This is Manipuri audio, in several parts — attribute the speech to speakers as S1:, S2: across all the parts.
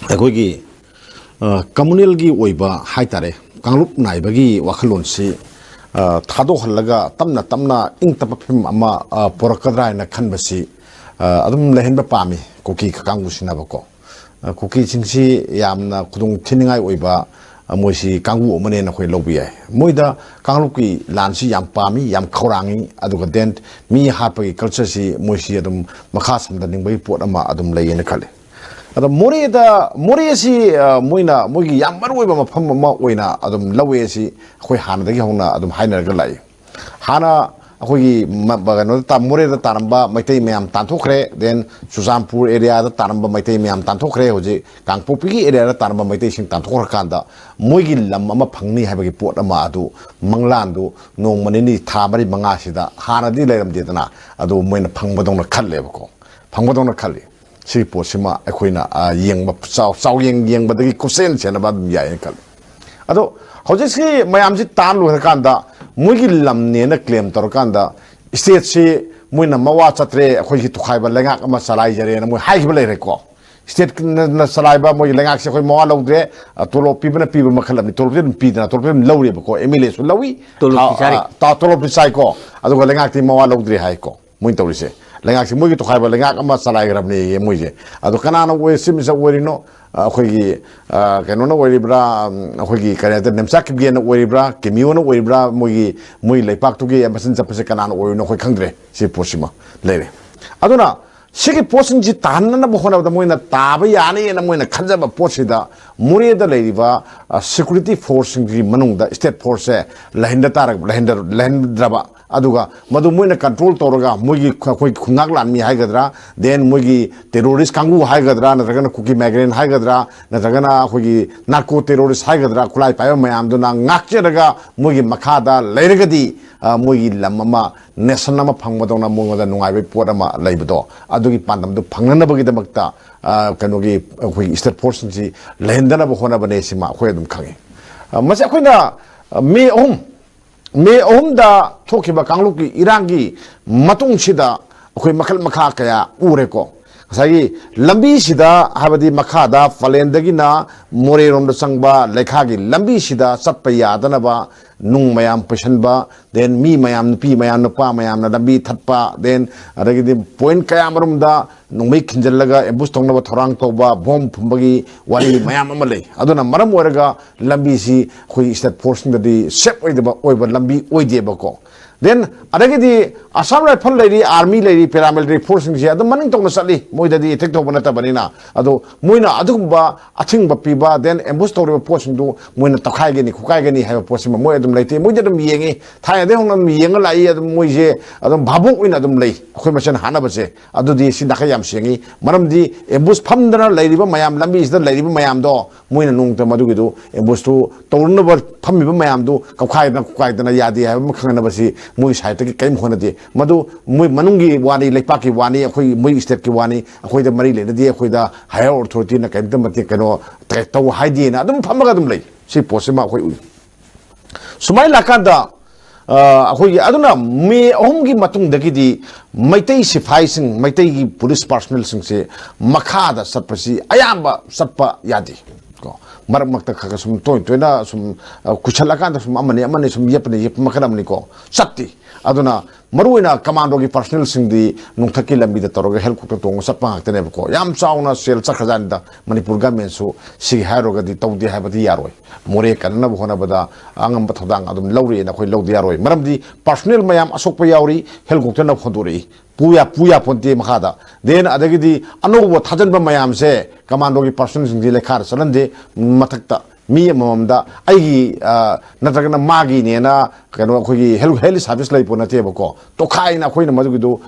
S1: ꯑꯩꯈꯣꯏꯒꯤ ꯀꯝꯃꯨꯅꯦꯜꯒꯤ ꯑꯣꯏꯕ ꯍꯥꯏꯇꯥꯔꯦ ꯀꯥꯡꯂꯨꯞ ꯅꯥꯏꯕꯒꯤ ꯋꯥꯈꯜꯂꯣꯟꯁꯤ ꯊꯥꯗꯣꯛꯍꯜꯂꯒ ꯇꯞꯅ ꯇꯞꯅ ꯏꯪ ꯇꯞꯄ ꯐꯤꯕꯝ ꯑꯃ ꯄꯣꯔꯛꯀꯗ꯭ꯔꯥ ꯍꯥꯏꯅ ꯈꯟꯕꯁꯤ ꯑꯗꯨꯝ ꯂꯩꯍꯟꯕ ꯄꯥꯝꯃꯤ ꯀꯨꯀꯤ ꯀꯥꯡꯕꯨꯁꯤꯅꯕꯀꯣ ꯀꯨꯀꯤꯁꯤꯡꯁꯤ ꯌꯥꯝꯅ ꯈꯨꯗꯣꯡ ꯊꯤꯅꯤꯡꯉꯥꯏ ꯑꯣꯏꯕ ꯃꯣꯏꯁꯤ ꯀꯥꯡꯕꯨ ꯑꯃꯅꯦꯅ ꯑꯩꯈꯣꯏ ꯂꯧꯕ ꯌꯥꯏ ꯃꯣꯏꯗ ꯀꯥꯡꯂꯨꯞꯀꯤ ꯂꯥꯟꯁꯤ ꯌꯥꯝ ꯄꯥꯝꯃꯤ ꯌꯥꯝ ꯈꯧꯔꯥꯡꯉꯤ ꯑꯗꯨꯒ ꯗꯦꯟ ꯃꯤ ꯍꯥꯠꯄꯒꯤ ꯀꯜꯆꯔꯁꯤ ꯃꯣꯏꯁꯤ ꯑꯗꯨꯝ ꯃꯈꯥ ꯁꯝꯊꯅꯤꯡꯕꯒꯤ ꯄꯣꯠ ꯑꯃ ꯑꯗꯨꯝ ꯂꯩꯌꯦꯅ ꯈꯜꯂꯤ ꯑꯗꯣ ꯃꯣꯔꯦꯁꯤ ꯃꯣꯏꯅ ꯃꯣꯏꯒꯤ ꯌꯥꯝ ꯃꯔꯨꯑꯣꯏꯕ ꯃꯐꯝ ꯑꯃ ꯑꯣꯏꯅ ꯑꯗꯨꯝ ꯂꯧꯋꯦ ꯁꯤ ꯑꯩꯈꯣই ꯍꯥꯟꯅꯗꯒꯤ ꯍꯧꯅ ꯑꯗꯨꯝ ꯍꯥꯏꯅꯔꯒ ꯂꯥꯛꯏ ꯍꯥꯟꯅ ꯑꯩꯈꯣꯏꯒꯤ ꯀꯩꯅꯣꯗ ꯃꯣꯔꯦꯗ ꯇꯥꯔꯝꯕ ꯃꯩꯇꯩ ꯃꯌꯥꯝ ꯇꯥꯟꯊꯣꯛꯈ꯭ꯔꯦ ꯗꯦꯟ ꯆꯨꯔꯆꯥꯟꯄꯨꯔ ꯑꯦꯔꯤꯌꯥꯗ ꯇꯥꯔꯝꯕ ꯃꯩꯇꯩ ꯃꯌꯥꯝ ꯇꯥꯟꯊꯣꯛꯈ꯭ꯔꯦ ꯍꯧꯖꯤꯛ ꯀꯥꯡꯄꯣꯛꯄꯤꯒꯤ ꯑꯦꯔꯤꯌꯥꯗ ꯇꯥꯔꯝꯕ ꯃꯩꯇꯩꯁꯤꯡ ꯇꯥꯟꯊꯣꯛꯈ꯭ꯔꯀꯥꯟꯗ ꯃꯣꯏꯒꯤ ꯂꯝ ꯑꯃ ꯐꯪꯅꯤ ꯍꯥꯏꯕꯒꯤ ꯄꯣꯠ ꯑꯃ ꯑꯗꯨ ꯃꯪꯂꯥꯟꯗꯨ ꯅꯣꯡꯃ ꯅꯤꯅꯤ ꯊꯥ ꯃꯔꯤ ꯃꯉꯥꯁꯤꯗ ꯍꯥꯟꯅꯗꯤ ꯂꯩꯔꯝꯗꯦꯗꯅ ꯑꯗꯨ ꯃꯣꯏꯅ ꯐꯪꯕꯗꯧꯅ ꯈꯜꯂꯦꯕꯀꯣ ꯐꯪꯕꯗꯧꯅ ꯈꯜꯂꯤ ꯁꯤ ꯄꯣꯠꯁꯤꯃ ꯑꯩꯈꯣꯏꯅ ꯌꯦꯡꯕ ꯆꯥꯎꯌꯦꯡ ꯌꯦꯡꯕꯗꯒꯤ ꯀꯨꯞꯁꯦꯟ ꯁꯦꯟꯅꯕ ꯑꯗꯨꯝ ꯌꯥꯏꯅ ꯈꯜꯂꯤ ꯑꯗꯣ ꯍꯧꯖꯤꯛꯁꯤ ꯃꯌꯥꯝꯁꯤ ꯇꯥꯟ ꯂꯣꯏꯔꯀꯥꯟꯗ ꯃꯣꯏꯒꯤ ꯂꯝꯅꯦꯅ ꯀ꯭ꯂꯦꯝ ꯇꯧꯔꯀꯥꯟꯗ ꯁ꯭ꯇꯦꯠꯁꯤ ꯃꯣꯏꯅ ꯃꯋꯥ ꯆꯠꯇ꯭ꯔꯦ ꯑꯩꯈꯣꯏꯒꯤ ꯇꯨꯈꯥꯏꯕ ꯂꯩꯉꯥꯛ ꯑꯃ ꯆꯂꯥꯏꯖꯔꯦꯅ ꯃꯣꯏ ꯍꯥꯏꯈꯤꯕ ꯂꯩꯔꯦꯀꯣ ꯁ꯭ꯇꯦꯠꯅ ꯆꯂꯥꯏꯕ ꯃꯣꯏꯒꯤ ꯂꯩꯉꯥꯛꯁꯦ ꯑꯩꯈꯣꯏ ꯃꯋꯥ ꯂꯧꯗ꯭ꯔꯦ ꯇꯣꯂꯣꯞ ꯄꯤꯕꯅ ꯄꯤꯕ ꯃꯈꯜ ꯑꯃꯅꯤ ꯇꯣꯂꯣꯞꯁꯤ ꯑꯗꯨꯝ ꯄꯤꯗꯅ ꯇꯣꯂꯣꯞꯁꯤ ꯑꯗꯨꯝ ꯂꯧꯔꯦꯕꯀꯣ ꯑꯦꯝ.ꯑꯦꯜ.ꯑꯦꯁꯨ ꯂꯧꯏ ꯇꯣꯂꯣꯞꯁꯤ ꯆꯥꯏꯀꯣ ꯑꯗꯨꯒ ꯂꯩꯉꯥꯛꯇꯤ ꯃꯋꯥ ꯂꯧꯗ꯭ꯔꯦ ꯍꯥꯏꯀꯣ ꯃꯣꯏꯅ ꯇꯧꯔꯤꯁꯦ ꯂꯩꯉꯥꯛꯁꯤ ꯃꯣꯏꯒꯤ ꯇꯨꯈꯥꯏꯕ ꯂꯩꯉꯥꯛ ꯑꯃ ꯆꯂꯥꯏꯈ꯭ꯔꯕꯅꯦ ꯃꯣꯏꯁꯦ ꯑꯗꯣ ꯀꯅꯥꯅ ꯆꯤꯞ ꯃꯤꯅꯤꯁꯇꯔ ꯑꯣꯏꯔꯤꯅꯣ ꯑꯩꯈꯣꯏꯒꯤ ꯀꯩꯅꯣꯅ ꯑꯣꯏꯔꯤꯕ꯭ꯔꯥ ꯑꯩꯈꯣꯏꯒꯤ ꯀꯔꯤ ꯍꯥꯏꯇꯥꯔꯦ ꯅꯦꯝꯆꯥ ꯀꯤꯞꯒꯦꯅ ꯑꯣꯏꯔꯤꯕ꯭ꯔꯥ ꯀꯦꯃꯤꯌꯣꯅ ꯑꯣꯏꯔꯤꯕ꯭ꯔꯥ ꯃꯣꯏ ꯂꯩꯄꯥꯛꯇꯨꯒꯤ ꯃꯆꯤꯟ ꯆꯠꯄꯁꯦ ꯀꯅꯥꯅ ꯑꯣꯏꯔꯤꯅꯣ ꯑꯩꯈꯣꯏ ꯈꯪꯗ꯭ꯔꯦ ꯁꯤ ꯄꯣꯠꯁꯤꯃ ꯂꯩꯔꯦ ꯑꯗꯨꯅ ꯁꯤꯒꯤ ꯄꯣꯠꯁꯤꯡꯁꯤ ꯇꯥꯍꯟꯅꯕ ꯍꯣꯠꯅꯕꯗ ꯃꯣꯏꯅ ꯇꯥꯕ ꯌꯥꯅꯤꯅ ꯃꯣꯏꯅ ꯈꯟꯖꯕ ꯄꯣꯠꯁꯤꯗ ꯃꯣꯔꯦꯗ ꯂꯩꯔꯤꯕ ꯁꯦꯀꯨꯔꯤꯇꯤ ꯐꯣꯔꯁꯁꯤꯡꯒꯤ ꯃꯅꯨꯡꯗ ꯁ꯭ꯇꯦꯠ ꯐꯣꯔꯁꯁꯦ ꯂꯩꯍꯟꯗ꯭ꯔꯕ ꯑꯗꯨꯒ ꯃꯗꯨ ꯃꯣꯏꯅ ꯀꯟꯇ꯭ꯔꯣꯜ ꯇꯧꯔꯒ ꯃꯣꯏꯒꯤ ꯑꯩꯈꯣꯏ ꯈꯨꯟꯉꯥꯛ ꯂꯥꯟꯃꯤ ꯍꯥꯏꯒꯗ꯭ꯔꯥ ꯗꯦꯟ ꯃꯣꯏꯒꯤ ꯇꯦꯔꯣꯔꯤꯁ ꯀꯥꯡꯕꯨ ꯍꯥꯏꯒꯗ꯭ꯔꯥ ꯅꯠꯇ꯭ꯔꯒꯅ ꯀꯨꯀꯤ ꯃꯥꯏꯒ꯭ꯔꯦꯟ ꯍꯥꯏꯒꯗ꯭ꯔꯥ ꯅꯠꯇ꯭ꯔꯒꯅ ꯑꯩꯈꯣꯏꯒꯤ ꯅꯥꯔꯀꯣ ꯇꯦꯔꯣꯔꯤꯁ ꯍꯥꯏꯒꯗ꯭ꯔꯥ ꯈꯨꯠꯂꯥꯏ ꯄꯥꯏꯕ ꯃꯌꯥꯝꯗꯨꯅ ꯉꯥꯛꯆꯔꯒ ꯃꯣꯏꯒꯤ ꯃꯈꯥꯗ ꯂꯩꯔꯒꯗꯤ ꯃꯣꯏꯒꯤ ꯂꯝ ꯑꯃ ꯅꯦꯁꯟ ꯑꯃ ꯐꯪꯕꯗꯧꯅ ꯃꯉꯣꯟꯗ ꯅꯨꯡꯉꯥꯏꯕ ꯄꯣꯠ ꯑꯃ ꯂꯩꯕꯗꯣ ꯑꯗꯨꯒꯤ ꯄꯥꯟꯗꯝꯗꯨ ꯐꯪꯅꯅꯕꯒꯤꯗꯃꯛꯇ ꯀꯩꯅꯣꯒꯤ ꯑꯩꯈꯣꯏꯒꯤ ꯁ꯭ꯇꯦꯠ ꯐꯣꯔꯁꯁꯤꯡꯁꯤ ꯂꯩꯍꯟꯗꯅꯕ ꯍꯣꯠꯅꯕꯅꯦ ꯁꯤꯃ ꯑꯩꯈꯣꯏ ꯑꯗꯨꯝ ꯈꯪꯉꯤ ꯃꯁꯤ ꯑꯩꯈꯣꯏꯅ ꯃꯦ 3ꯗ ꯊꯣꯛꯈꯤꯕ ꯀꯥꯡꯂꯨꯞꯀꯤ ꯏꯔꯥꯡꯒꯤ ꯃꯇꯨꯡꯁꯤꯗ ꯑꯩꯈꯣꯏ ꯃꯈꯜ ꯃꯈꯥ ꯀꯌꯥ ꯎꯔꯦꯀꯣ ꯉꯁꯥꯏꯒꯤ ꯂꯝꯕꯤꯁꯤꯗ ꯍꯥꯏꯕꯗꯤ ꯃꯈꯥꯗ ꯄꯂꯦꯟꯗꯒꯤꯅ ꯃꯣꯔꯦꯔꯣꯝꯗ ꯆꯪꯕ ꯂꯩꯈꯥꯒꯤ ꯂꯝꯕꯤꯁꯤꯗ ꯆꯠꯄ ꯌꯥꯗꯅꯕ ꯅꯨꯡ ꯃꯌꯥꯝ ꯄꯩꯁꯟꯕ ꯗꯦꯟ ꯃꯤ ꯃꯌꯥꯝ ꯅꯨꯄꯤ ꯃꯌꯥꯝ ꯅꯨꯄꯥ ꯃꯌꯥꯝꯅ ꯂꯝꯕꯤ ꯊꯠꯄ ꯗꯦꯟ ꯑꯗꯒꯤꯗꯤ ꯄꯣꯏꯟꯠ ꯀꯌꯥ ꯃꯔꯨꯝꯗ ꯅꯣꯡꯃꯩ ꯈꯤꯟꯖꯜꯂꯒ ꯑꯦꯝꯕꯨꯁ ꯇꯧꯅꯕ ꯊꯧꯔꯥꯡ ꯇꯧꯕ ꯕꯣꯝ ꯐꯨꯝꯕꯒꯤ ꯋꯥꯔꯤ ꯃꯌꯥꯝ ꯑꯃ ꯂꯩ ꯑꯗꯨꯅ ꯃꯔꯝ ꯑꯣꯏꯔꯒ ꯂꯝꯕꯤꯁꯤ ꯑꯩꯈꯣꯏ ꯁ꯭ꯇꯦꯠ ꯐꯣꯔꯁꯁꯤꯡꯗꯗꯤ ꯁꯦꯞ ꯑꯣꯏꯕ ꯂꯝꯕꯤ ꯑꯣꯏꯗꯦꯕꯀꯣ ꯗꯦꯟ ꯑꯗꯒꯤꯗꯤ ꯑꯁꯥꯝ ꯔꯥꯏꯐꯜ ꯂꯩꯔꯤ ꯑꯥꯔꯃꯤ ꯂꯩꯔꯤ ꯄꯦꯔꯥꯃꯤꯂꯤꯇꯔꯤ ꯐꯣꯔꯁꯁꯤꯡꯁꯦ ꯑꯗꯨꯝ ꯃꯅꯤꯡ ꯇꯧꯅ ꯆꯠꯂꯤ ꯃꯣꯏꯗꯗꯤ ꯑꯦꯇꯦꯛ ꯇꯧꯕ ꯅꯠꯇꯕꯅꯤꯅ ꯑꯗꯣ ꯃꯣꯏꯅ ꯑꯗꯨꯒꯨꯝꯕ ꯑꯊꯤꯡꯕ ꯄꯤꯕ ꯗꯦꯟ ꯑꯦꯝꯕꯨꯁ ꯇꯧꯔꯤꯕ ꯄꯣꯠꯁꯤꯡꯗꯨ ꯃꯣꯏꯅ ꯇꯧꯈꯥꯏꯒꯅꯤ ꯈꯨꯀꯥꯏꯒꯅꯤ ꯍꯥꯏꯕ ꯄꯣꯠꯁꯤꯃ ꯃꯣꯏ ꯑꯗꯨꯝ ꯂꯩꯇꯦ ꯃꯣꯏꯗꯤ ꯑꯗꯨꯝ ꯌꯦꯡꯉꯤ ꯊꯥꯏꯅꯗꯩ ꯍꯧꯅ ꯑꯗꯨꯝ ꯌꯦꯡꯉ ꯂꯥꯛꯏ ꯑꯗꯨꯝ ꯃꯣꯏꯁꯦ ꯑꯗꯨꯝ ꯚꯥꯕꯣꯛ ꯑꯣꯏꯅ ꯑꯗꯨꯝ ꯂꯩ ꯑꯩꯈꯣꯏ ꯃꯁꯦꯟ ꯍꯥꯠꯅꯕꯁꯦ ꯑꯗꯨꯗꯤ ꯁꯤ ꯅꯥꯈꯩ ꯌꯥꯝ ꯁꯦꯡꯉꯤ ꯃꯔꯝꯗꯤ ꯑꯦꯝꯕꯨꯁ ꯐꯝꯗꯅ ꯂꯩꯔꯤꯕ ꯃꯌꯥꯝ ꯂꯝꯕꯤꯁꯤꯗ ꯂꯩꯔꯤꯕ ꯃꯌꯥꯝꯗꯣ ꯃꯣꯏꯅ ꯅꯣꯡꯃꯇ ꯃꯗꯨꯒꯤꯗꯨ ꯑꯦꯝꯕꯨꯁꯇꯨ ꯇꯧꯅꯕ ꯐꯝꯃꯤꯕ ꯃꯌꯥꯝꯗꯨ ꯀꯧꯈꯥꯏꯗꯅ ꯈꯨꯀꯥꯏꯗꯅ ꯌꯥꯗꯦ ꯍꯥꯏꯕ ꯑꯃ ꯈꯪꯅꯕꯁꯤ ꯃꯣꯏ ꯁꯥꯏꯠꯇꯒꯤ ꯀꯔꯤꯝ ꯍꯣꯠꯅꯗꯦ ꯃꯗꯨ ꯃꯣꯏ ꯃꯅꯨꯡꯒꯤ ꯋꯥꯅꯤ ꯂꯩꯄꯥꯛꯀꯤ ꯋꯥꯅꯤ ꯑꯩꯈꯣꯏ ꯃꯣꯏ ꯁ꯭ꯇꯦꯠꯀꯤ ꯋꯥꯅꯤ ꯑꯩꯈꯣꯏꯗ ꯃꯔꯤ ꯂꯩꯅꯗꯦ ꯑꯩꯈꯣꯏꯗ ꯍꯥꯌꯔ ꯑꯣꯊꯣꯔꯤꯇꯤꯅ ꯀꯔꯤꯝꯇ ꯃꯇꯦꯡ ꯇ꯭ꯔꯦꯛ ꯇꯧ ꯍꯥꯏꯗꯦꯅ ꯑꯗꯨꯝ ꯐꯝꯃꯒ ꯑꯗꯨꯝ ꯂꯩ ꯁꯤ ꯄꯣꯠꯁꯤꯃ ꯑꯩꯈꯣꯏ ꯎꯏ ꯁꯨꯃꯥꯏꯅ ꯂꯥꯛꯀꯥꯟꯗ ꯑꯩꯈꯣꯏꯒꯤ ꯑꯗꯨꯅ ꯃꯦ 3ꯒꯤ ꯃꯇꯨꯡꯗꯒꯤꯗꯤ ꯃꯩꯇꯩ ꯁꯤꯐꯥꯏꯁꯤꯡ ꯃꯩꯇꯩꯒꯤ ꯄꯨꯂꯤꯁ ꯄꯥꯔꯁꯣꯅꯦꯜꯁꯤꯡꯁꯦ ꯃꯈꯥꯗ ꯆꯠꯄꯁꯤ ꯑꯌꯥꯝꯕ ꯆꯠꯄ ꯌꯥꯗꯦ ꯀꯣ ꯃꯔꯛ ꯃꯔꯛꯇ ꯈꯔ ꯁꯨꯝ ꯇꯣꯏꯅ ꯁꯨꯝ ꯀꯨꯏꯁꯜꯂꯀꯥꯟꯗ ꯁꯨꯝ ꯑꯃꯅꯤ ꯁꯨꯝ ꯌꯦꯞꯄ ꯃꯈꯜ ꯑꯃꯅꯤꯀꯣ ꯆꯠꯇꯦ ꯑꯗꯨꯅ ꯃꯔꯨꯑꯣꯏꯅ ꯀꯃꯥꯟꯗꯣꯒꯤ ꯄꯥꯔꯁꯣꯅꯦꯜꯁꯤꯡꯗꯤ ꯅꯣꯡꯊꯛꯀꯤ ꯂꯝꯕꯤꯗ ꯇꯧꯔꯒ ꯍꯦꯂꯤꯀꯣꯞꯇꯔ ꯇꯣꯡꯉ ꯆꯠꯄ ꯉꯥꯛꯇꯅꯦꯕꯀꯣ ꯌꯥꯝ ꯆꯥꯎꯅ ꯁꯦꯜ ꯆꯠꯈ꯭ꯔꯖꯥꯠꯅꯤꯗ ꯃꯅꯤꯄꯨꯔ ꯒꯃꯦꯟꯁꯨ ꯁꯤꯒꯤ ꯍꯥꯏꯔꯨꯔꯒꯗꯤ ꯇꯧꯗꯦ ꯍꯥꯏꯕꯗꯤ ꯌꯥꯔꯣꯏ ꯃꯣꯔꯦ ꯀꯟꯅꯅꯕ ꯍꯣꯠꯅꯕꯗ ꯑꯉꯝꯕ ꯊꯧꯗꯥꯡ ꯑꯗꯨꯝ ꯂꯧꯔꯤꯅ ꯑꯩꯈꯣꯏ ꯂꯧꯗ ꯌꯥꯔꯣꯏ ꯃꯔꯝꯗꯤ ꯄꯥꯔꯁꯣꯅꯦꯜ ꯃꯌꯥꯝ ꯑꯁꯣꯛꯄ ꯌꯥꯎꯔꯤ ꯍꯦꯂꯤꯀꯣꯞꯇꯔꯅ ꯍꯣꯟꯗꯣꯔꯛꯏ ꯄꯨ ꯌꯥꯄꯣꯟꯇꯦ ꯃꯈꯥꯗ ꯗꯦꯟ ꯑꯗꯒꯤꯗꯤ ꯑꯅꯧꯕ ꯊꯥꯖꯟꯕ ꯃꯌꯥꯝꯁꯦ ꯀꯃꯥꯟꯗꯣꯒꯤ ꯄꯥꯔꯁꯣꯅꯦꯜꯁꯤꯡꯁꯤ ꯂꯩꯈꯥꯗ ꯆꯠꯍꯟꯗꯦ ꯃꯊꯛꯇ ꯃꯤ ꯑꯃꯃꯝꯗ ꯑꯩꯒꯤ ꯅꯠꯇ꯭ꯔꯒꯅ ꯃꯥꯒꯤꯅꯦꯅ ꯀꯩꯅꯣ ꯑꯩꯈꯣꯏꯒꯤ ꯍꯦꯂꯤ ꯁꯥꯔꯚꯤꯁ ꯂꯩꯄꯣ ꯅꯠꯇꯦꯕꯀꯣ ꯇꯣꯈꯥꯏꯅ ꯑꯩꯈꯣꯏꯅ ꯃꯗꯨꯒꯤꯗꯨ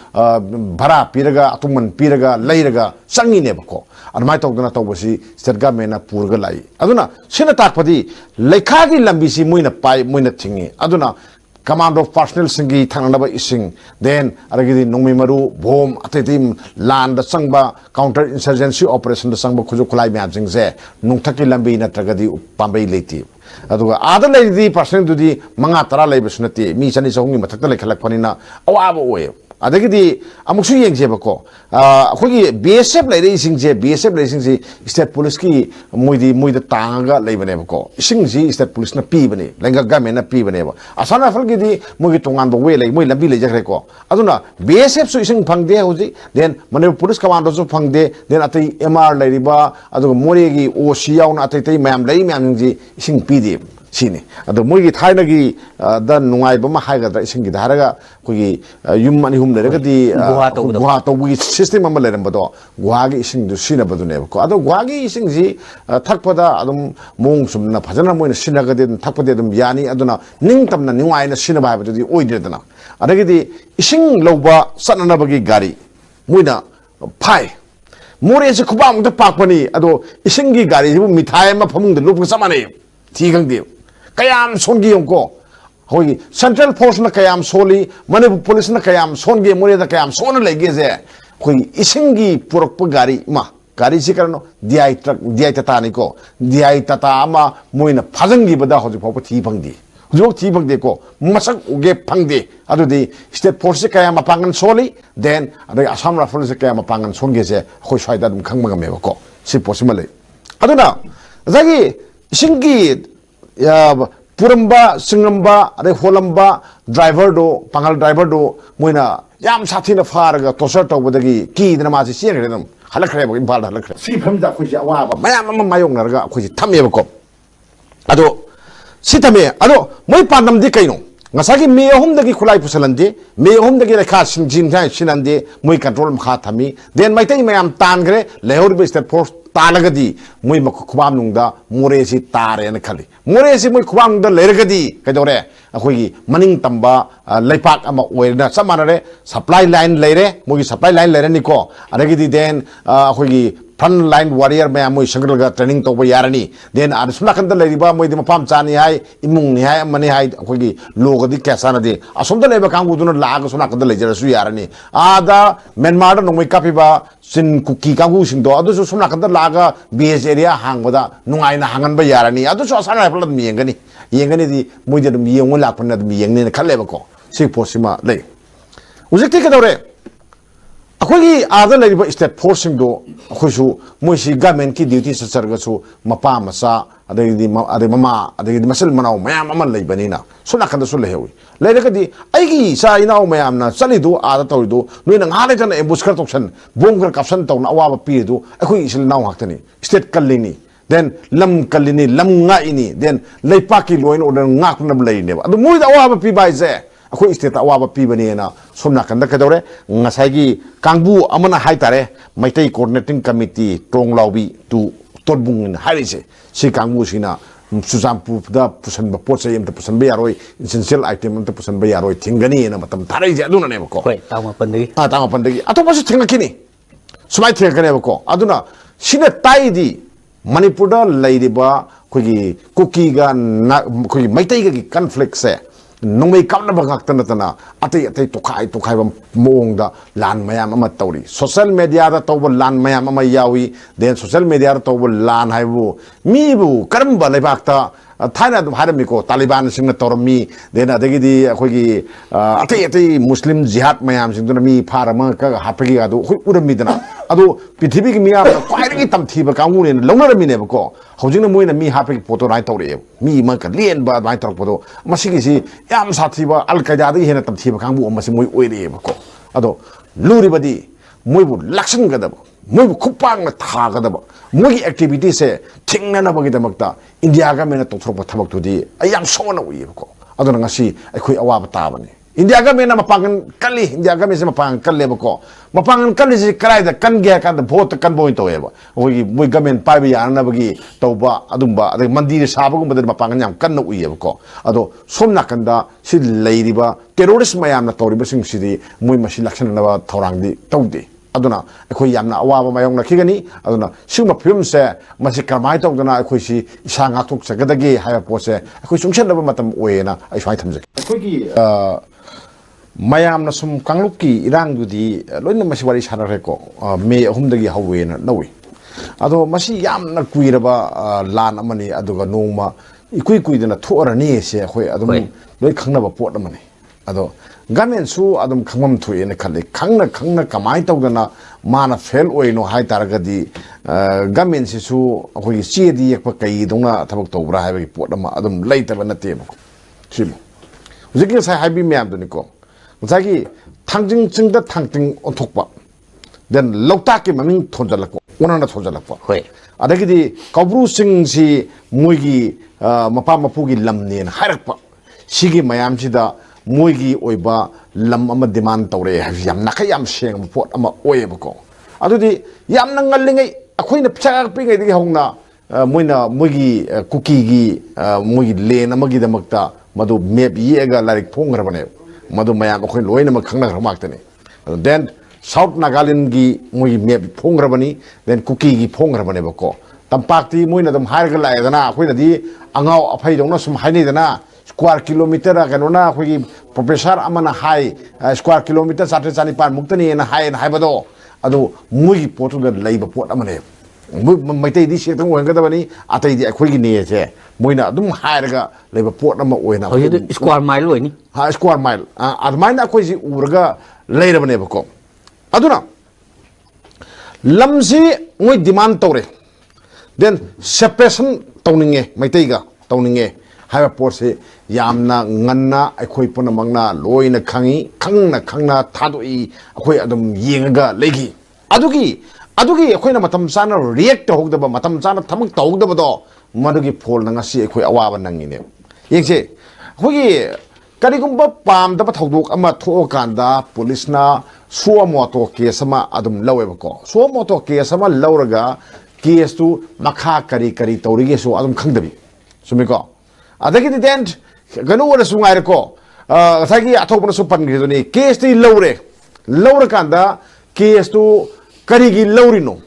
S1: ꯚꯔꯥ ꯄꯤꯔꯒ ꯑꯇꯨꯡꯃꯟ ꯄꯤꯔꯒ ꯂꯩꯔꯒ ꯆꯪꯉꯤꯅꯦꯕꯀꯣ ꯑꯗꯨꯃꯥꯏꯅ ꯇꯧꯗꯅ ꯇꯧꯕꯁꯤ ꯁ꯭ꯇꯦꯠ ꯒꯃꯦꯟꯅ ꯄꯨꯔꯒ ꯂꯥꯛꯏ ꯑꯗꯨꯅ ꯁꯤꯅ ꯇꯥꯛꯄꯗꯤ ꯂꯩꯈꯥꯒꯤ ꯂꯝꯕꯤꯁꯤ ꯃꯣꯏꯅ ꯄꯥꯏ ꯃꯣꯏꯅ ꯊꯤꯡꯉꯤ ꯑꯗꯨꯅ ꯀꯃꯥꯟꯗꯣ ꯄꯥꯔꯁꯣꯅꯦꯜꯁꯤꯡꯒꯤ ꯊꯛꯅꯕ ꯏꯁꯤꯡ ꯗꯦꯟ ꯑꯗꯒꯤꯗꯤ ꯅꯣꯡꯃꯩ ꯃꯔꯨ ꯕꯣꯝ ꯑꯇꯩ ꯂꯥꯟꯗ ꯆꯪꯕ ꯀꯥꯎꯟꯇꯔ ꯏꯟꯁꯔꯖꯦꯟꯁꯤ ꯑꯣꯄꯔꯦꯁꯟꯗ ꯆꯪꯕ ꯈꯨꯠꯁꯨ ꯈꯨꯠꯂꯥꯏ ꯃꯌꯥꯝꯁꯤꯡꯁꯦ ꯅꯣꯡꯊꯛꯀꯤ ꯂꯝꯕꯤ ꯅꯠꯇ꯭ꯔꯒꯗꯤ ꯄꯥꯝꯕꯩ ꯂꯩꯇꯦ ꯑꯗꯨꯒ ꯑꯥꯗ ꯂꯩꯔꯤꯗꯤ ꯄꯥꯔꯁꯣꯅꯦꯜꯗꯨꯗꯤ 5-10 ꯂꯩꯕꯁꯨ ꯅꯠꯇꯦ ꯃꯤ 200-300ꯒꯤ ꯃꯊꯛꯇ ꯂꯩꯈꯠꯂꯛꯄꯅꯤꯅ ꯑꯋꯥꯕ ꯑꯣꯏꯌꯦ adagidi amusu yengzebako akhoi BSF leire isingje BSF leire isingji state police ki moida tanga leibanebako isingji state police na pibani lenga government na pibaneba asana falgidi mogi tongan bo we lei moi lambi lejakre ko aduna BSF su ising phangde hoji then mane police commando su phangde then atai MR leiriba adu moregi OC yauna atai mayam lei mayam ji ising pidi sini ado moigi thaina gi da nungai bama haigadra ising gi daraga kogi yum ani hum leragadi guha to gi system ama leram bado guha gi ising du sina badu ne ko ado guha gi ising ji thakpada adum mong sumna phajana moina sinagadi thakpade adum yani aduna ningtamna nungai na sina ba badu di oidredana adagidi ising loba sanana bagi gari moina phai more se khubam da pakpani ado ising gi gari bu mithai ma phamung da lup samane thigang de kayam songi yongko hogi central force na kayam soli manipur police na kayam songi more da kayam sona lege je hogi isingi purok gari ma gari si karano diai truck diai tata ni ko diai tata ama moina phajangi bada hoji phopo thi phangdi hujok thi phangde ko masak uge phangde adu di state force kayam apangan soli then adu assam rifle se kayam apangan songe je khoi swaida dum khangma me ko si possible aduna zagi isingi ya puramba singramba ade holamba driver do pangal driver do moina yam sathina faraga tosar tawbadagi ki dana ma si siagre dum halakre ba impal halakre si phamda khoji awa ba mayam ma mayong narga khoji thamye ba ko ado sitame ado moi pandam di kaino ngasagi me homdagi khulai pusalande me homdagi rekha singjin thai sinande moi control ma thami then mai tai mayam tangre lehor be state force talagadi moi khubam nungda more si tare na khali more si moi khubam nungda leiragadi kadore akhoi maning tamba leipak ama oina samanare supply line leire moi supply line leire niko adagidi then akhoi front line warrior me moi sangalga training to yarani then arsuna kanda leiriba moi de mapam chani hai imung ni hai mani hai akhoi logadi kasana de asomda leba kangu duna laga suna kanda leijara su yarani ada Myanmar no moi kapiba sin Kuki kangu singdo adu su suna kanda laga base area hangbada nungai na hanganba yarani adu su asana pala miyengani yengani di moi de miyeng la pna de miyeng ne khalle ba ko si posima le ujekti kadore akhoi ada leiba state force singdo akhoisu moi si government ki duty sa sarga su mapa masa adagi mama adagi masal manau mayam aman leibani na suna kanda su lehewi leiragadi aigi sa inau mayam na salidu ada tawdu noina ngale tan ambush kar toksan bongkar kapsan tawna awa pi du akhoi isil nau haktani state kallini then lam kallini lam nga ini then leipaki loin order ngak nam leine adu moi da awa pi bai je akhoi state awa pi bani na somna kanda kadore ngasagi kangbu amana haitare maitai coordinating committee tong laubi tu totbung harise si kangbu sina sujampu da pusan ba pot sayem ta pusan ba yaroi essential item ta pusan ba yaroi thingani na matam tharai je aduna ne ko
S2: hoi tama pandagi
S1: ato ba su thingakini sumai thingakane ko aduna sina taidi manipur da leiriba khogi kuki ga khogi maitai ga conflict se nongmei kamna ba ngakta tana atai tokai ba mong da lan mayam ama tauri social media da tawba lan mayam ama yawi then social media da tawba lan haibu mi bu karamba lebakta thaina dum harami ko taliban singna tormi then adagidi akhoi atai muslim jihad mayam singduna mi pharama ka hapagi adu khoi urami dana adu pithibigi miyam kwairigi tamthiba kangune longnarami ne ko hojingna moina mi hapagi photo rai tawre mi ma ka lien ba bai tar photo masigi si yam sathiba al qaida di hena tamthiba kangbu masi moi oire ko ado luribadi moibu lakshan gadaba moibu khupang na tha gadaba mogi activity se thingna na bagi damakta india ga mena tothropa thabak tudi ayam sona ui ko ado ngasi akhoi awaba tabani india ga mena mapangan kali india ga mena mapangan kalle ko mapangan kali si karai da kan ge kan da vote kan boin to eba oi moi gamen pai bi yana bagi tauba adumba ade mandir sabagum bada mapangan yam kan na ui ko ado somna kan da si leiriba terrorist mayam na toriba sing si moi masi lakshan na thorang di tawde aduna akhoi yamna awaba mayong na khigani aduna singma film se masi kamai tawdana akhoi si isa ngakthok sagadagi haya pose akhoi sungsen na matam oena ai swai thamjak akhoi gi mayam na sum kanglupki irang dudi loina masi wari sanare ko me ahumdagi hawena nawi ado masi yamna kuiraba lan amani aduga nongma ikui dana thorani se akhoi adum loi khangnaba pot amani ado gamen su adum khangam thui ne khali khangna kamai tawdana mana fail oino hai taragadi gamen si su akoi chi di yakpa kai dongna thabak tawbra haibagi pot ama adum leitaba na te ba simo hujiki sai haibi myam do niko musagi thangjing chingda thangting onthokpa then louthok ki maming thonjalakko onana thonjalakpa
S2: hoi
S1: adagidi kabru sing si moigi mapa mapugi lamne hairakpa sigi mayam sida moigi oiba lam ama demand tawre yam nakai yam seng pot ama oyebako adudi yam nangalingai akoina pchak pingai digi hongna moina moigi kuki gi moigi len amagi damakta madu map yega larik phongrabane madu mayam akoi loina ma khangna ramaktani then South Nagaland gi moigi map phongrabani then kuki gi phongrabane bako tampakti moina dam harga laidana akoina di angau aphai dongna sum haini dana square kilometer kanona khoi professor amana hai square kilometer satre chani pan muktani na hai na haibado adu mui potu da leiba pot amane maitai di se tang wenga da bani atai di khoi gi ne che moina adum hairaga leiba pot ama oina
S2: square mile loi ni
S1: ha square mile admaina khoi ji urga leira bane bako aduna lamsi ngoi demand tawre then separation tawninge maitai ga tawninge haiba porse yamna nganna akhoi puna mangna loina khangna thadoi akhoi adum yenga legi adugi akhoi na matam sana react hogdaba matam sana thamuk tawgdaba do madugi phol na ngasi akhoi awaba nangine yengse akhoi karigumba pamdaba thodok ama thokanda police na suwa moto case ama adum lawebako suwa moto case ama lawraga case tu makha kari tawrige so adum khangdabi sumiko adagidi then ganu wala sungai ko sagi athopna su pan gidoni case ti lawre kanda case tu karigi lawrino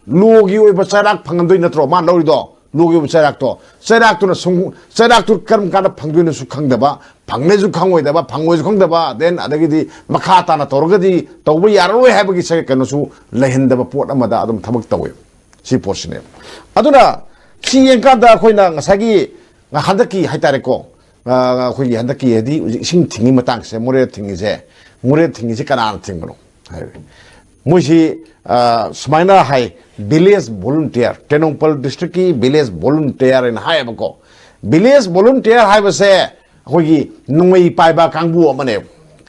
S1: logi oi bacharak phangdoi natro man lawri do logi bacharak to na sung charak tu karam kada phangdoi na su khangdaba phangne ju khangoi daba phangoi ju khangdaba then adagidi makha ta na torgadi tawba yaroi habagi se kanu su lehendaba pot amada adum thamak tawe si portion aduna si yenkada khoina ngasagi handaki haitare ko khoi handaki hedi sing thingi matang se more thingi se kana thingno muji smaina hai village volunteer tenongpal district ki village volunteer in hai bako village volunteer hai base khoi nungmei paiba kangbu amane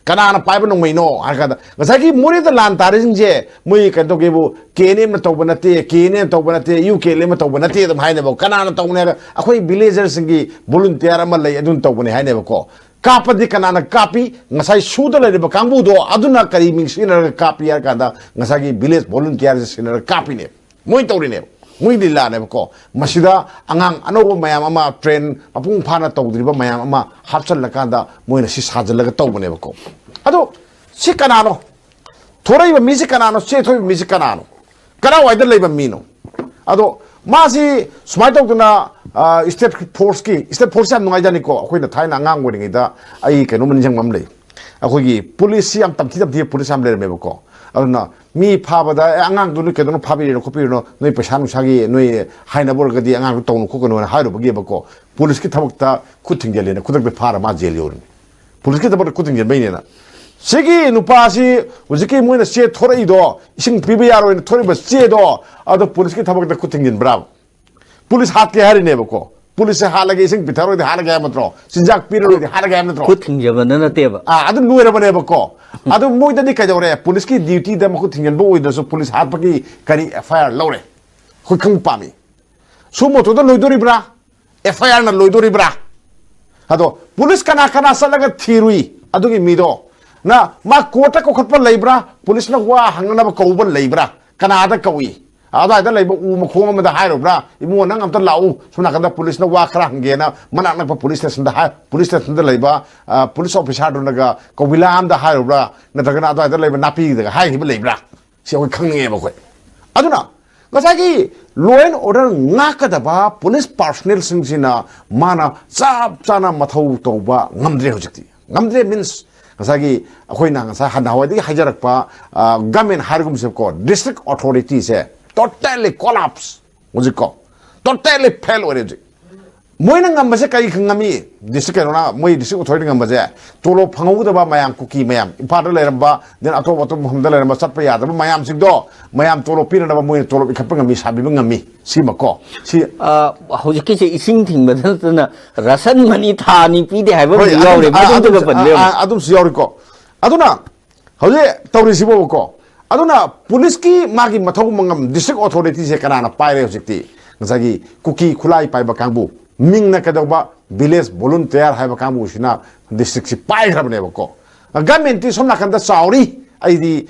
S1: kana na paiba nungmei no harkada ngasagi more da lan taring je mui kanto kebu kene na tawbanate uk le ma tawbanate dum haine bo kana na tawne akhoi villagers singi volunteer ama lei adun tawbane haine bako kapadi kana na kapi ngasai suda le ba kangbu do aduna kari mingsina kapi yar kada ngasagi village volunteer sinner kapi ne moi tawrine moi lila ne bako masida angang anobo mayam ama train apung phana tawdriba mayam ama hapsal lakanda moina si sajalaga tawbane bako ado si kana no thorai ba misi kana no se thoi misi kana no kana waida leiba mino ado masi smai tawduna state force am ngai jani ko akhoi na thaina ngang wori da ai kenu man jang mam lei akhoi gi police am tam thi police am le me bako aduna mi phabada angang du ke do phabi ro kopi no noi paisa nu sagi noi haina bor gadi angang to nu ko no ha ro bagi bako police ki thabak ta kuthing jele na kudak be phara ma jel yor police ki thabak kuthing jel bai ne na sigi nupa si ujiki moina se thorai do ising pibi yaro ne thori ba se do ado police ki thabak ta kuthing jel bravo police hat ke hari ne bako police halage ising pitaro de halage matro sinjak piro de halage matro
S2: kuthing jabana na teba
S1: adu nuera bane bako adu moida di kajore police ki duty da mako thingen bo oida so police hat paki kari FIR lore khoi khang pami sumo to do loidori bra FIR na loidori bra ado police kana salaga thirui adu gi mido na ma kota ko khotpa leibra police na wa hangna ba ko ba leibra kana ada kawi ada da leiba u ma khong ma da hairo bra imu nang am ta lau suna kada police na wa khra hange na manak na police station da police station da leiba police officer do naga ko bilam da hairo bra na ta kana ada da leiba napi da hai hi ba leibra si ko khang nge ba ko aduna ngasagi law and order ngaka da ba police personnel sing sina mana chap chana mathw to ba ngamdre hojikti ngamdre means ngasagi akhoi na ngasa hanawadi hajarak pa government hargum se ko district authority se totally collapse mujiko totally fail already moina ngambase kai khngami district kanona moi district authority ngambase tolo phangudaba mayam kuki mayam imphal leramba den atop hamda leramba chatpa yadaba mayam singdo mayam tolo piranaba moi tolo ikhappa ngami sabi ngami simako si
S2: hojiki se ising thingba rasan mani thani pide haiba yaure madum ga panle
S1: adum si yauri ko aduna hoje tawri sibo ko aduna police ki magi mathau mangam district authority se kanana paire hojikti ngagi kuki khulai paiba kangbu mingna kadauba village volunteer haiba kangbu sina district si pai rabne ko government ti somna kanda sauri aidi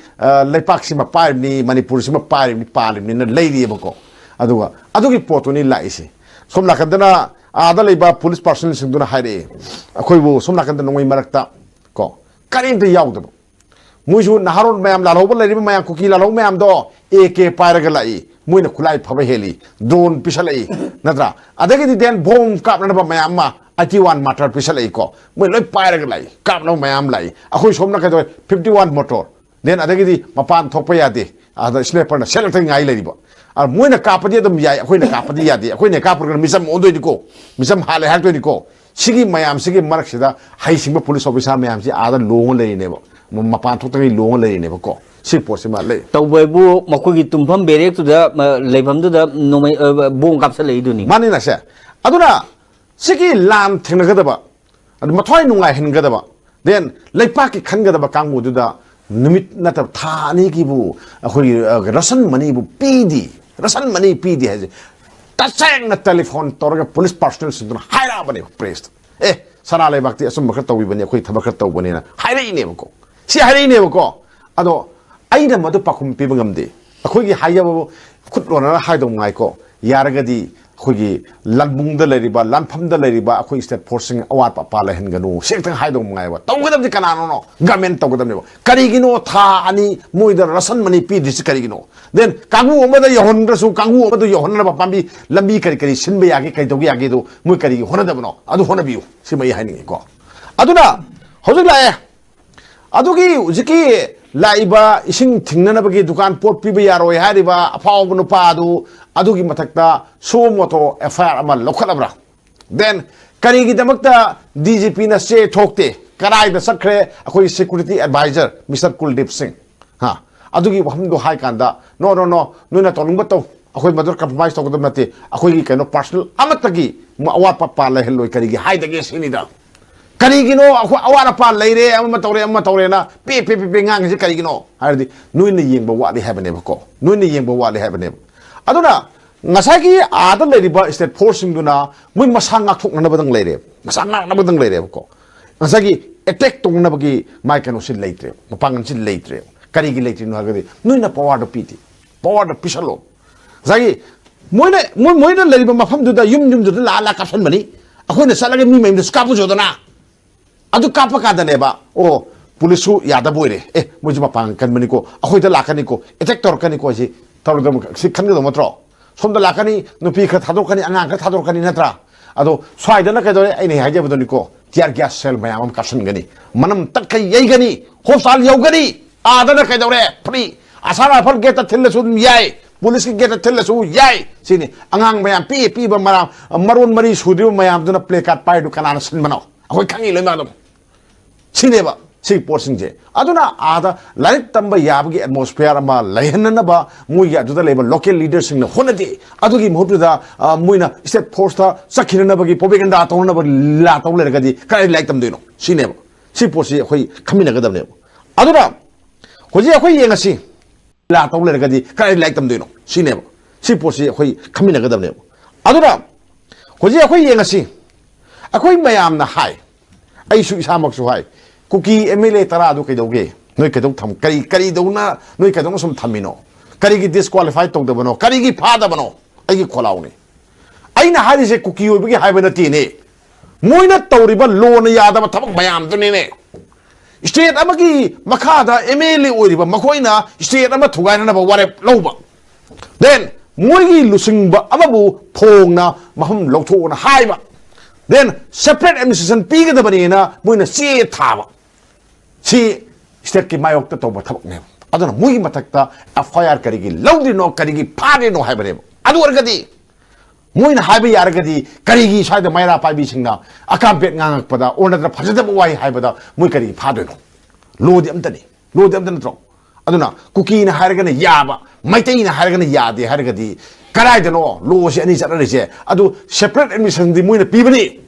S1: leipak sima pai ni manipur sima pai ni pali ni na leidi ko aduga adugi potu ni laisi somna kanda na ada leiba police personnel singduna haire akhoi somna kanda nongoi marakta ko karin te yaudabo मुझे नहारों मैम लालो बल लेरी मैम कुकी लालो मैम दो एक पायरग लाई मुझे खुलाई फबे हेली ड्रोन पिछले नद्रा अदगे दी देन बॉम्ब कापना बा मैम मा IT1 मोटर पिछले को मुझे लोग पायरग लाई कापना मैम लाई अखोई सोमना के दो 51 मोटर देन अदगे दी मपान थोपे यादे आधा स्नेपर न सेलेक्टिंग आई लेरी बा और मुझे न कापदी तो मियाँ अखोई न कापदी यादे अखोई न कापर कर मिसम ओंदो निको मिसम हाले हाल तो निको सिगी मैम सिगी मरक सिदा हाई सिंग पुलिस ऑफिसर मैम सी आधा लोगों लेरी ने बा मपान थोतगी लोंग लेने बको सी पोसे मा ले
S2: तौबेबु मखोगी तुम्फम बेरेक तुदा लेफम तुदा नोमै बोंग कापसे लेदुनी
S1: मानि नसे अदुना सिगी लाम थेनगदबा अदु मथ्वाइ नुंगाइ हेनगदबा देन लेपाकी खनगदबा कांगुदुदा निमित नतब थानी कीबु अखोगी रसन मनी बु पीदी है तसेंग न टेलीफोन तोरगा पुलिस पर्सनल सिदुना हायरा बने प्रेस ए सनालेबाक्ति असम बखर तौबि बने अखोई थबखर तौबने ना हायरै ने बको si hari ne ko ado aina madu pakum piba ngamde akhogi hayaba khutlona haidong ngai ko yaragadi khogi lanbung da leriba lanpham da leriba akhoi state forcing awat pa pala hen ganu sektang haidong ngai wa tawgadam di kanano no government tawgadam ne karigino tha ani muida rasan mani pi dis karigino then kangu omada yohon rasu kangu omada yohon na pambi lambi kari sinba yage kai dogi yage do mui kari hona da bano adu hona biu simai haini ko aduna hojik la adugi uziki laiba ising tingna bagi dukan pot piba yaroi hariba apaw bunu padu adugi matakta somoto FIR ama lokhalabra then karigi damakta DGP na se thokte karai da sakre akoi security advisor Mr. Kuldeep Singh ha adugi hamdo hai kanda no noina tolungba to akoi madur compromise to godam nate akoi ki personal amatagi awat papa la heloi karigi hai dage sinida karigino ako awara pa leire ama tawre na pe ngang si karigino hardi nuina yengba wali habane ko nuina yengba wali habane aduna ngasagi ada leriba state forcing duna mui masanga thokna badang leire masanga na badang leire ko ngasagi attack tongna bagi mai kanu sin leitre mapangan sin leitre karigi leitre no hagadi nuina power do piti power do pisalo zagi moina leriba mafam duda yum du la kapsan mani akhona salaga mi mai skapu jodana adu kapa kadane ba o polisu yada boire mujima pang kan maniko akhoida lakani ko attack tor kani ko si tawdam si khanga do matro somda lakani nupi kha thador kani angang kha thador kani natra ado swaida na kadore ai nei haje bodoni ko tiar gas cell mayam kapsan gani manam takkai yai gani hosal yau gani adana kadore pri asara fal geta thille sun yai police ki geta thille su yai sini angang mayam pi ba maron mari sudri mayam duna play card pai du kanana sin manao akoi khangi loi madam sineba si porsinje aduna ada laik tamba yabgi atmosphere ama laihana ba muya aduda level local leaders sing na honati adugi muhuda muina state force ta sakhirana bagi propaganda tawna ba la tawle gadi kai laik tam dino sineba si porsi khoi khamina gadam ne aduna khoji khoi yengasi la tawle gadi kai laik tam dino sineba si porsi khoi khamina gadam ne aduna khoji khoi yengasi akhoi mayam na hai ai su isamak su hai kuki MLA tara adu kai doge noi kai dog tham kari dona noi kai dong sum thamino kari gi disqualify tong da bano kari gi pha da bano ai gi kholaw ni ai na hari se kuki oi bagi hai bana ti ne moina tawriba lon ya da thabak mayam du ne state amagi makha da MLA oi riba makoina state ama thugai na ba ware loba then moi gi lusing ba amabu phong na mahum lotho na hai ba then separate administration piga da bani na moina se thaba si state ki mayok ta toba thabak ne aduna mui matakta FIR karigi laudi no karigi phane no hai bane adu wargadi moina haiba yaragadi karigi side maira paibi singna akampet ngangakpada or natra phajadaba wai haibada moi kari phadoino lodi amtani tro aduna kuki na haragana yaba maitai na haragana yade haragadi karaidano lo se ani charise adu separate admission di moina pibani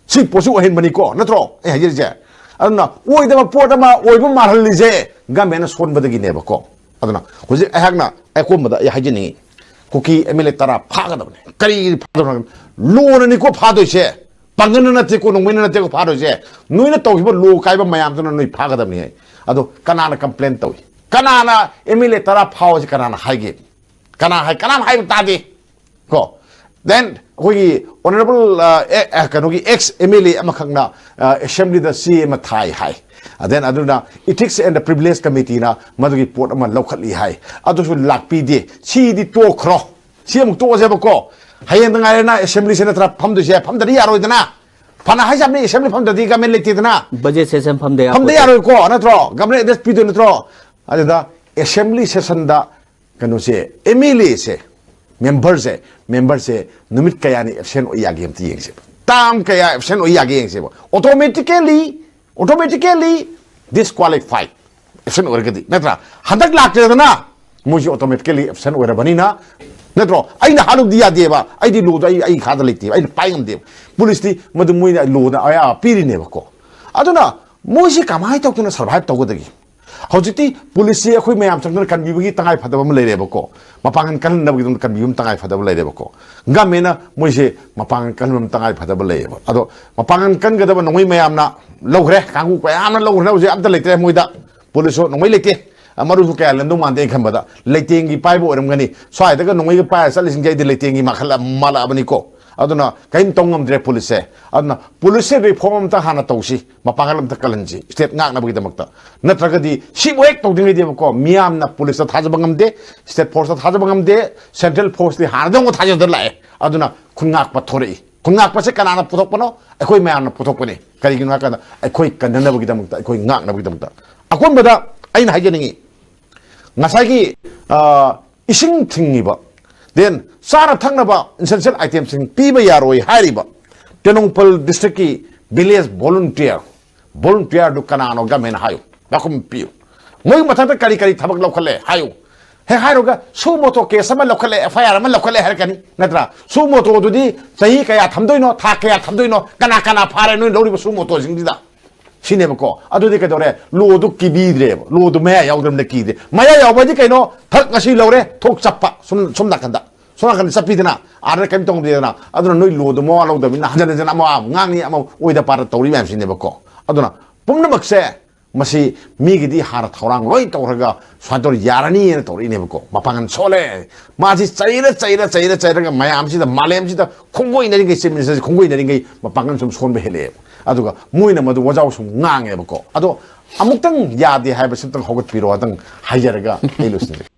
S1: si posu hen bani ko natro hajir je aduna oidama potama oiba marhalise gamena sonbadagi neba ko aduna hoji ahakna akomada ya hajini kuki emile tara phagadabne kari phadabne lo ni ko phadoise pangana na te ko nongmena na te ko phadoise noina tawhiba lo kaiba mayam tuna noi phagadabne ado kanana complaint tawi kanana emile tara phawse kanana haige kanana hai tadi ko then hogi honorable kanogi ex emile amakhangna assembly da si mathai hai then aduna ethics and the privilege committee na madugi port ama lokhatli hai adusu lakpi de si di to khro si amuk to je bako hayen ngai na assembly se na tra pham du je pham da ya roi dana phana hai jam ni assembly pham da di gamen lekti dana
S2: budget session pham de
S1: ya roi ko na tro gamen des pi do na tro adada assembly session da kanu se emile se member se numit kaya ni absent o yagi amti yeng se tam kaya absent o yagi yeng se automatically disqualified absent or gadi natra hadak lakte na muji automatically absent or bani na natro aina haluk dia deba ai di lo ai khada lekti ai paingam de police ti madu mui na lo na aya piri ne ba ko aduna muji kamai tok na survive tok godagi hojiti police akhoi mayam changna kan bibagi tangai phadaba leire ba ko mapangan kan na bagi kan bibum tangai phadaba leire ba ko gamena moise mapangan kan bibum tangai phadaba leire ba ado mapangan kan gadaba nongoi mayam na logre kangu ko amna logre na je amta lekte moida police nongoi lekte amaru ka landung mande khambada leitengi paibo oramgani swai daga nongoi pa salising jai de leitengi makhala mala abani ko aduna kain tongam dre police aduna police reform ta hana tausi mapangalam ta kalanji state ngak na bagi damakta natragadi sibwek tawdingi de ko miam na police ta thajabangam de state force ta thajabangam de central force li hana dong thajadar lae aduna khungak pa thori khungak pa se kanana puthok pano akoi mayam na puthok pane kari gina ka akoi kanana bagi damakta akoi ngak na bagi damakta akon bada aina hajeningi ngasagi ising thingiba then sara thangnaba essential items in piba yaroi hariba tenongpal district ki village volunteer du kanano gamen hayo bakum piu moi mathata kari thabak lokhale hayo he haroga sumoto ke sama lokhale fire ma lokhale har kani natra sumoto dudi sahi kaya thamdoino tha kaya thamdoino kana phare noi loriba sumoto jingdida sinebako adudi ka dore lodu kibidre lodu maya yaudram de kide maya yawbadi kaino thak ngasi lore thok chappa sum nakanda sonakan sapidina ara kam tong dina aduna noi lodu mo lodu mina hajana jana ma ngani ama oida par tori mem sinebako aduna pumna makse masi migidi har thorang loi tawraga swador yarani ne tori nebako mapangan sole maji chaira mayam sida malem sida khongoi nari ngai semin khongoi nari ngai mapangan sum sonbe hele aduga muina madu wajau sum ngange bako ado amuktang yade haiba sintang hogot piro adang haijaraga elusne